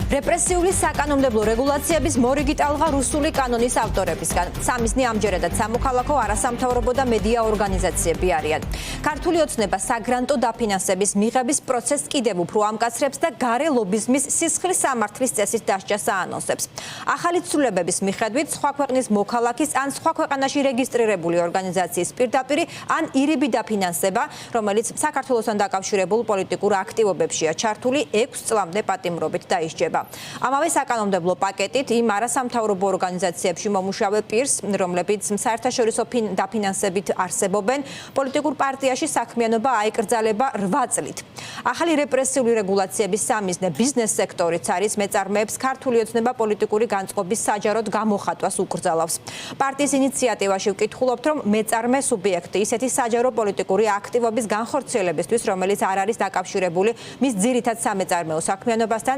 რეპრესიული საკანონმდებლო რეგულაციების მორიგი ტალღა რუსული კანონის ავტორებისგან. სამიზნე ამჯერადად სამოქალაქო, არასამთავრობო და მედია ორგანიზაციები არიან. ქართული ოცნება საგრანტო დაფინანსების მიღების პროცესს კიდევ უფრო ამკაცრებს და გარე ლობიზმის სისხლის სამართლის წესით დასჯას აანონსებს. ახალი ცვლილებების მიხედვით სხვა ქვეყნის მოქალაქის ან სხვა ქვეყანაში რეგისტრირებული ორგანიზაციის პირდაპირი ან ირიბი დაფინანსება, რომელიც საქართველოსთან დაკავშირებულ პოლიტიკურ აქტივობებშია ჩართული 6 წლამდე პატიმრობით დაისჯება. ამავე საკანონმდებლო პაკეტით იმ არასამთავრობო ორგანიზაციებში მომუშავე პირს, რომლებიც საერთაშორისო დაფინანსებით არსებობენ, პოლიტიკურ პარტიაში საქმიანობა აიკრძალება 8 წლით. ახალი რეპრესიული რეგულაციების სამიზნე ბიზნეს სექტორიც არის, მეწარმეებს ქართული ოცნება პოლიტიკური განწყობის საჯაროდ გამოხატვას უკრძალავს. პარტიის ინიციატივაში ვკითხულობთ, რომ მეწარმე სუბიექტი ისეთი საჯარო პოლიტიკური აქტივობის განხორციელებისთვის, რომელიც არ არის დაკავშირებული მის ძირითად სამეწარმეო საქმიანობასთან,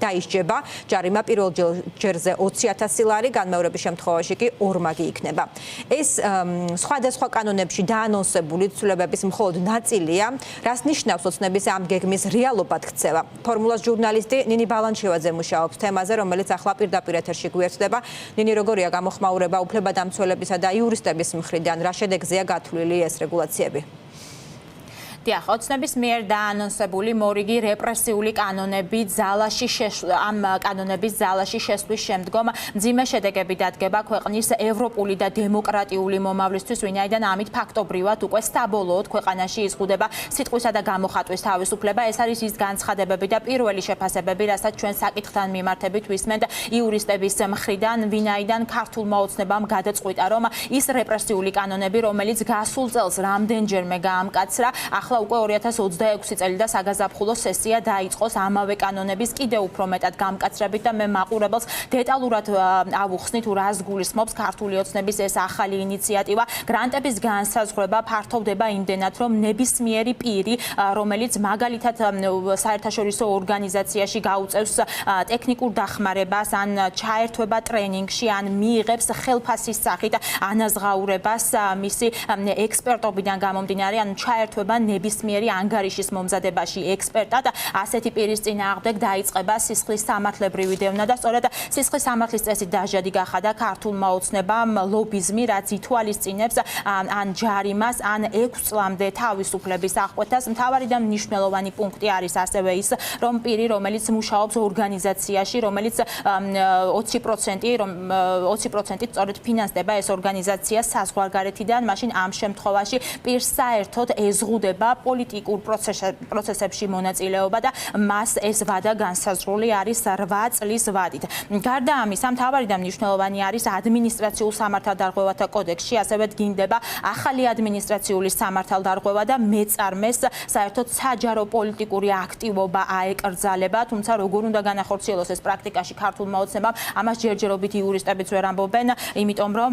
დაისჯება. ჯარიმა პირველ ჯერზე 20,000 ლარი, განმეორების შემთხვევაში კი ორმაგი იქნება. ეს სხვადასხვა კანონებში დაანონსებული ცვლილებების მხოლოდ ნაწილია, რაც ნიშნავს ოცნების ამ გეგმის რეალობად ქცევა. ფორმულას ჟურნალისტი ნინი ბალანჩევაძე მუშაობს თემაზე, რომელიც ახლა პირდაპირ ეთერში გვერდება. ნინი, როგორია გამოხმაურება უფლებადამცველებისა და იურისტების მხრიდან, რა შედეგზეა გათვლილი ეს რეგულაციები? დიახ, ოცნების მიერ დაანონსებული მორიგი რეპრესიული კანონები ამ კანონების ძალაში შესვლის შემდგომ მძიმე შედეგები დადგება ქვეყნის ევროპული და დემოკრატიული მომავლისთვის, ვინაიდან ამით ფაქტობრივად უკვე საბოლოოდ ქვეყანაში იზღუდება სიტყვისა და გამოხატვის თავისუფლება. ეს არის ის განცხადებები და პირველი შეფასებები, რასაც ჩვენ საკითხთან მიმართებით ვისმენთ იურისტების მხრიდან, ვინაიდან ქართულმა ოცნებამ გადაწყვიტა, რომ ის რეპრესიული კანონები, რომელიც გასულ წელს რამდენჯერმე გაამკაცრა, ახლა უკვე 2026 წელი და საგაზაფხულო სესია დაიწყოს ამავე კანონების კიდევ უფრო მეტად გამკაცრებით და მე მაყურებელს დეტალურად ავუხსნით, რას გულისხმობს ქართული ოცნების ეს ახალი ინიციატივა. გრანტების განსაზღვრება ფართოვდება იმდენად, რომ ნებისმიერი პირი, რომელიც მაგალითად საერთაშორისო ორგანიზაციაში გაუწევს ტექნიკურ დახმარებას, ან ჩაერთვება ტრენინგში, ან მიიღებს ხელფასის სახით ანაზღაურებას მისი ექსპერტობიდან გამომდინარე, ან ჩაერთვება ნებისმიერი ანგარიშის მომზადებაში ექსპერტად, ასეთი პირის წინააღმდეგ დაიწყება სისხლის სამართლებრივი დევნა და სწორედ სისხლის სამართლის წესით დასჯადი გახადა ქართულმა ოცნებამ ლობიზმი, რაც ითვალისწინებს ან ჯარიმას, ან 6 წლამდე თავისუფლების აღკვეთას. მთავარი და მნიშვნელოვანი პუნქტი არის ასევე ის, რომ პირი, რომელიც მუშაობს ორგანიზაციაში, რომელიც 20%-ით სწორედ ფინანსდება ეს ორგანიზაცია საზღვარგარეთიდან, მაშინ ამ შემთხვევაში პირს საერთოდ ეზღუდება პოლიტიკურ პროცესებში მონაწილეობა და მას ეს ვადა განსაზღვრული არის 8 წლის ვადით. გარდა ამისა, მთავარი და მნიშვნელოვანი არის ადმინისტრაციულ სამართალდარღვევათა კოდექსში, ასევე დგინდება ახალი ადმინისტრაციული სამართალდარღვევა და მეწარმეს საერთოდ საჯარო პოლიტიკური აქტივობა აეკრძალება, თუმცა როგორ უნდა განახორციელოს ეს პრაქტიკაში ქართულმა ოცნებამ, ამას ჯერჯერობით იურისტებიც ვერ ამბობენ, იმიტომ რომ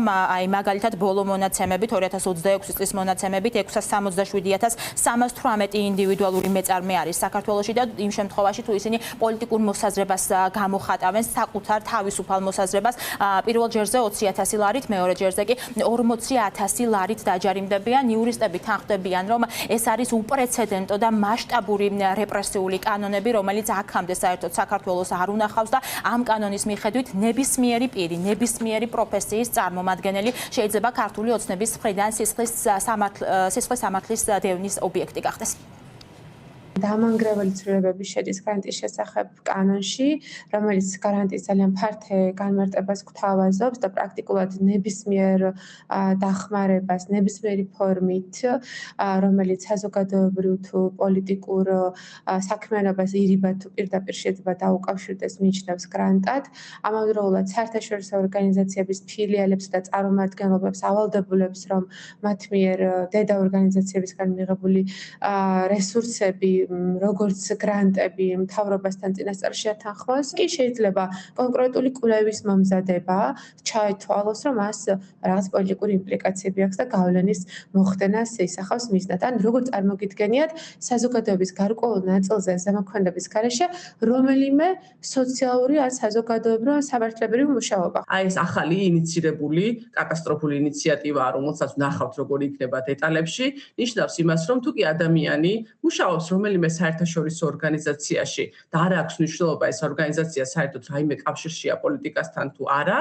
მაგალითად ბოლო მონაცემებით 2026 წლის მონაცემებით 667,318 ინდივიდუალური მეწარმე არის საქართველოში და იმ შემთხვევაში თუ ისინი პოლიტიკურ მოსაზრებას გამოხატავენ, საკუთარ თავისუფალ მოსაზრებას, პირველ ჯერზე 20,000 ლარით, მეორე ჯერზე კი 40,000 ლარით დაჯარიმდებიან. იურისტები თანხმდებიან, რომ ეს არის უპრეცედენტო და მასშტაბური რეპრესიული კანონები, რომელიც აქამდე საერთოდ საქართველოს არ უნახავს და ამ კანონის მიხედვით ნებისმიერი პირი, ნებისმიერი პროფესიის წარმომადგენელი შეიძლება ქართული ოცნების მხრიდან სისხლის სამართლის დევნის ობიექტი გახდეს. დამანგრეველი ცვლილებები შედის გრანტის შესახებ კანონში, რომელიც გარანტიის ძალიან ფართე განმარტებას გვთავაზობს და პრაქტიკულად ნებისმიერ დახმარებას, ნებისმიერი ფორმით, რომელიც საზოგადოებრივ თუ პოლიტიკურ საქმიანობას ირიბად თუ პირდაპირ შეიძლება დაუკავშირდეს, მიიჩნევს გრანტად. ამავდროულად საერთაშორისო ორგანიზაციების ფილიალებს და წარმომადგენლობებს ავალდებულებს, რომ მათ მიერ დედა ორგანიზაციებისგან მიღებული რესურსები, როგორც გრანტები მთავრობასთან წინასწარ შეთანხმოს, კი შეიძლება კონკრეტული კვლევის მომზადება ჩაითვალოს, რომ მას რაღაც პოლიტიკური იმპლიკაციები აქვს და გავლენის მოხდენას ისახავს მიზნად. ან როგორც წარმოგიდგენიათ, საზოგადოების გარკვეულ ნაწილზე ზემოქმედების გარეშე რომელიმე სოციალური ან საზოგადოებრივი სამართლებრივი მუშაობა. აი ეს ახალი ინიცირებული კატასტროფული ინიციატივაა, რომელსაც ვნახავთ როგორ იქნება დეტალებში, ნიშნავს იმას, რომ თუ კი ადამიანი მუშაობს რომელიმე რაიმე საერთაშორისო ორგანიზაციაში და არ აქვს მნიშვნელობა ეს ორგანიზაცია საერთოდ რაიმე კავშირშია პოლიტიკასთან თუ არა,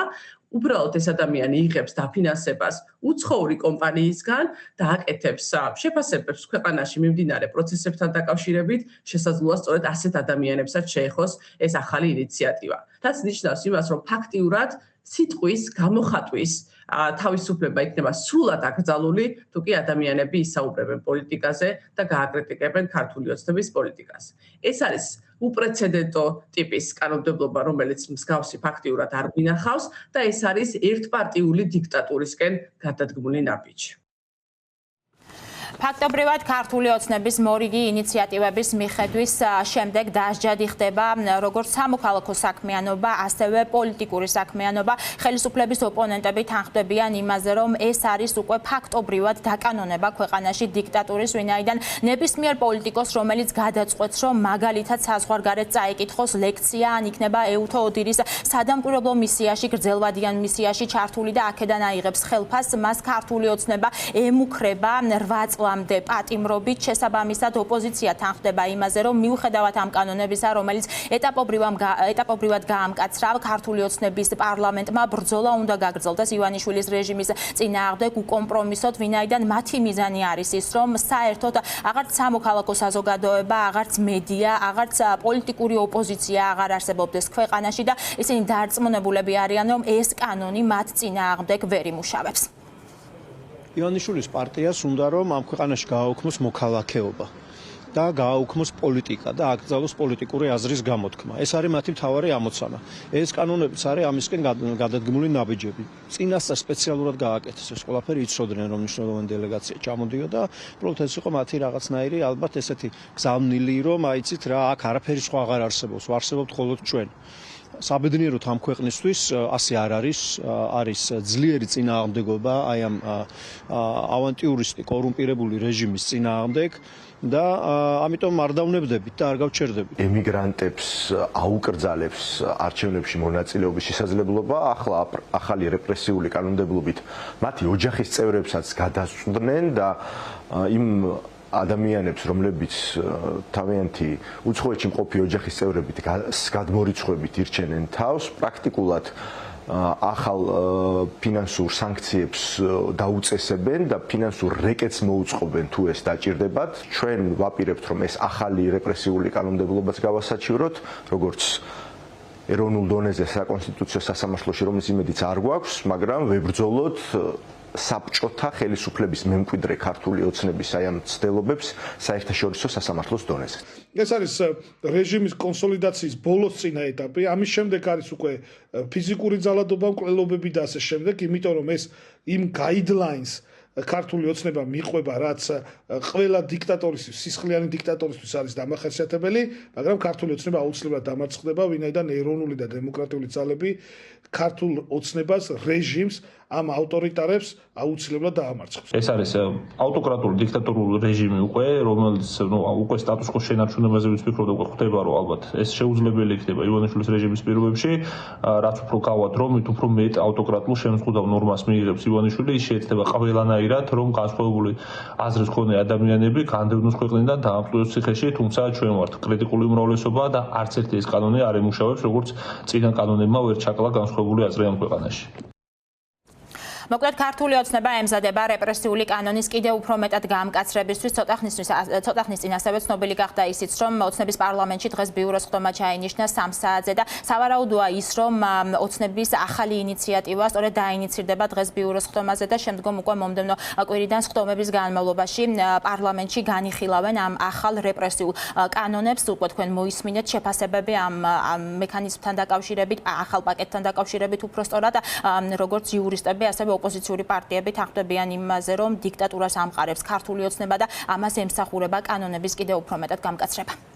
უბრალოდ ეს ადამიანი იღებს დაფინანსებას უცხოური კომპანიისგან და აკეთებს შეფასებებს ქვეყანაში მიმდინარე პროცესებთან დაკავშირებით, შესაძლოა სწორედ ასეთ ადამიანებსაც შეეხოს ეს ახალი ინიციატივა. რაც ნიშნავს იმას, რომ ფაქტიურად სიტყვის გამოხატვის თავისუფლება იქნება სრულად აკრძალული, თუ კი ადამიანები ისაუბრებენ პოლიტიკაზე და გააკრიტიკებენ ქართული ოცნების პოლიტიკას. ეს არის უპრეცედენტო ტიპის კანონმდებლობა, რომელიც მსგავსი ფაქტიურად არ გვინახავს და ეს არის ერთპარტიული დიქტატურისკენ გადადგმული ნაბიჯი. ფაქტობრივად ქართული ოცნების მორიგი ინიციატივების მიხედვის შემდეგ დასჯადი ხდება როგორც სამოქალაქო საქმიანობა, ასევე პოლიტიკური საქმიანობა. ხელისუფლების ოპონენტები თანხმდებიან იმაზე, რომ ეს არის უკვე ფაქტობრივად დაკანონება ქვეყანაში დიქტატურის, ვინაიდან ნებისმიერ პოლიტიკოს, რომელიც გადაწყვეტს, რომ მაგალითად საზღვარგარეთ წაეკითხოს ლექცია, ან იქნება ეუთო ოდირის სადამკვირვებლო მისიაში, გრძელვადიან მისიაში ჩართული და აქედან აიღებს ხელფასს, მას ქართული ოცნება ემუქრება 8 წლამდე პატიმრობით. შესაბამისად ოპოზიცია თანხმდება იმაზე, რომ მიუხედავად ამ კანონებისა, რომელიც ეტაპობრივად გაამკაცრა ქართული ოცნების პარლამენტმა, ბრძოლა უნდა გაგრძელდეს ივანიშვილის რეჟიმის წინააღმდეგ უკომპრომისოდ, ვინაიდან მათი მიზანი არის ის, რომ საერთოდ აღარც სამოქალაქო საზოგადოება, აღარც მედია, აღარც პოლიტიკური ოპოზიცია აღარ არსებობდეს ქვეყანაში და ისინი დარწმუნებულები არიან, რომ ეს კანონი მათ წინააღმდეგ ვერ იმუშავებს. ივანიშვილის პარტიას უნდა რომ ამ ქვეყანაში გააუქმოს მოქალაქეობა და გააუქმოს პოლიტიკა და აკრძალოს პოლიტიკური აზრის გამოთქმა. ეს არის მათი მთავარი ამოცანა. ეს კანონებიც არის ამისკენ გადადგმული ნაბიჯები. წინასწარ სპეციალურად გააკეთეს ეს ყველაფერი, იცოდნენ რომ მნიშვნელოვანი დელეგაცია ჩამოდიოდა, უბრალოდ ეს იყო მათი რაღაცნაირი ალბათ ესეთი გზავნილი, რომ აიცით რა, აქ არაფერი სხვა აღარ არსებობს, ვარსებობთ მხოლოდ ჩვენ. საბედნიეროდ ამ ქვეყნისთვის ასე არ არის ძლიერი წინააღმდეგობა აი ამ ავანტიურისტი კორუმპირებული რეჟიმის წინააღმდეგ და ამიტომ არ დავნებდებით და არ გავჩერდებით. ემიგრანტებს აუკრძალებს არჩევნებში მონაწილეობის შესაძლებლობა, ახლა ახალი რეპრესიული კანონმდებლობით მათი ოჯახის წევრებსაც გადასწვდნენ და იმ ადამიანებს, რომლებიც თავიანთი უცხოეთში მყოფი ოჯახის წევრებით გადმორიცხვებით ირჩენენ თავს, პრაქტიკულად ახალ ფინანსურ სანქციებს დაუწესებენ და ფინანსურ რეკეტს მოუწყობენ თუ ეს დაჭირდებათ. ჩვენ ვაპირებთ, რომ ეს ახალი რეპრესიული კანონმდებლობაც გავასაჩივროთ, როგორც ეროვნულ დონეზე საკონსტიტუციო სასამართლოში, რომლის იმედიც არ გვაქვს, მაგრამ ვებრძოლოთ საბჭოთა ხელისუფლების მემკვიდრე ქართული ოცნების აი ამ ცდილობებს საერთაშორისო სასამართლოს დონეზე. ეს არის რეჟიმის კონსოლიდაციის ბოლოსწინა ეტაპი. ამის შემდეგ არის უკვე ფიზიკური ძალადობა, მკვლელობები და ასე შემდეგ, იმიტომ რომ ეს იმ guidelines ქართული ოცნება მიყვება, რაც ყველა დიქტატორისთვის, სისხლიანი დიქტატორისთვის არის დამახასიათებელი, მაგრამ ქართული ოცნება აუცილებლად დამარცხდება, ვინაიდან ეროვნული და დემოკრატიული ძალები ქართულ ოცნებას, რეჟიმს, ამ ავტორიტარებს აუცილებლად დაამარცხებს. ეს არის ავტოკრატული დიქტატორული რეჟიმი უკვე, რომელიც უკვე სტატუს-კვოს შენარჩუნებაზე ვფიქრობ და უკვე ხვდება, რომ ალბათ ეს შეუძლებელი იქნება ივანიშვილის რეჟიმის პირობებში, რაც უფრო გავად რომ მით უფრო მეტ ავტოკრატულ შემზღუდავ ნორმას მიიღებს ივანიშვილი, ის შეიძლება ყველანაირად რომ განსხვავებული აზრის მქონე ადამიანები განდევნოს ქვეყნიდან დაამკვიდროს ციხეში, თუმცა ჩვენ ვართ კრიტიკული უმრავლესობა და არც ერთი ეს კანონი არ ემუშავებს, როგორც წინა კანონებმა ვერ ჩაკლა განსხვავებული აზრი ამ ქვეყანაში. მოკლედ ქართული ოცნება ემზადება რეპრესიული კანონის კიდევ უფრო მეტად გაამკაცრებისთვის. ცოტა ხნის წინ ასევე ცნობილი გახდა ისიც, რომ ოცნების პარლამენტში დღეს ბიუროს ხდომა ჩაინიშნა 3 საათზე და სავარაუდოა ის, რომ ოცნების ახალი ინიციატივა სწორედ დაინიცირდება დღეს ბიუროს ხდომაზე და შემდგომ უკვე მომდევნო კვირიდან ხდომების განმავლობაში პარლამენტში განიხილავენ ამ ახალ რეპრესიულ კანონებს. უკვე თქვენ მოისმინეთ შეფასებები ამ მექანიზმთან დაკავშირებით, ახალ პაკეტთან დაკავშირებით უფრო სწორად, როგორც იურისტები, ასევე ოპოზიციური პარტიები თანხმდებიან იმაზე, რომ დიქტატურას ამყარებს ქართული ოცნება და ამას ემსახურება კანონების კიდევ უფრო მეტად გამკაცრება.